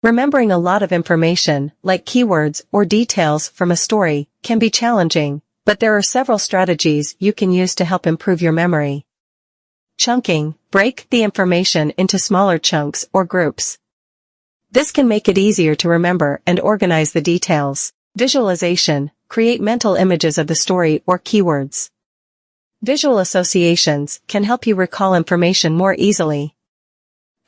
Remembering a lot of information, like keywords or details from a story, can be challenging, but there are several strategies you can use to help improve your memory. Chunking. Break the information into smaller chunks or groups. This can make it easier to remember and organize the details. Visualization. Create mental images of the story or keywords. Visual associations can help you recall information more easily.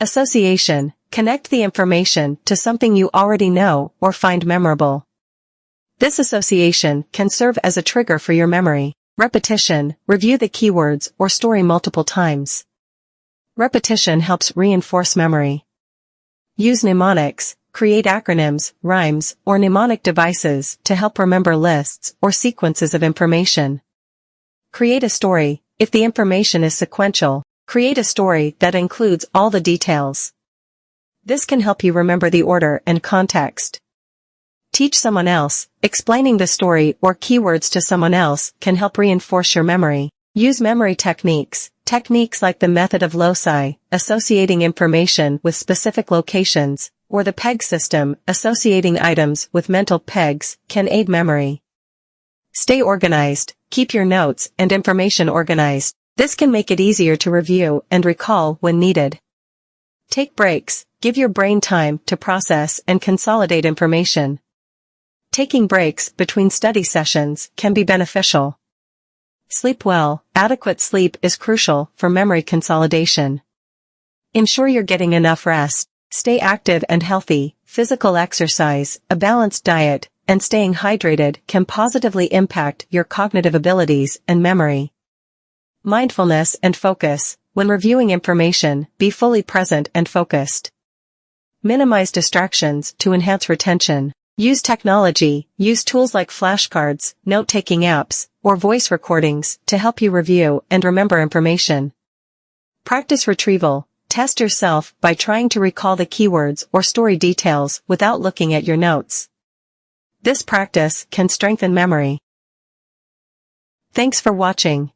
Association. Connect the information to something you already know or find memorable. This association can serve as a trigger for your memory. Repetition. Review the keywords or story multiple times. Repetition helps reinforce memory. Use mnemonics. Create acronyms, rhymes, or mnemonic devices to help remember lists or sequences of information. Create a story. If the information is sequential, create a story that includes all the details. This can help you remember the order and context. Teach someone else. Explaining the story or keywords to someone else can help reinforce your memory. Use memory techniques. Techniques like the method of loci, associating information with specific locations, or the peg system, associating items with mental pegs, can aid memory. Stay organized. Keep your notes and information organized. This can make it easier to review and recall when needed. Take breaks. Give your brain time to process and consolidate information. Taking breaks between study sessions can be beneficial. Sleep well. Adequate sleep is crucial for memory consolidation. Ensure you're getting enough rest. Stay active and healthy. Physical exercise, a balanced diet, and staying hydrated can positively impact your cognitive abilities and memory. Mindfulness and focus. When reviewing information, be fully present and focused. Minimize distractions to enhance retention. Use technology. Use tools like flashcards, note-taking apps, or voice recordings to help you review and remember information. Practice retrieval. Test yourself by trying to recall the keywords or story details without looking at your notes. This practice can strengthen memory. Thanks for watching.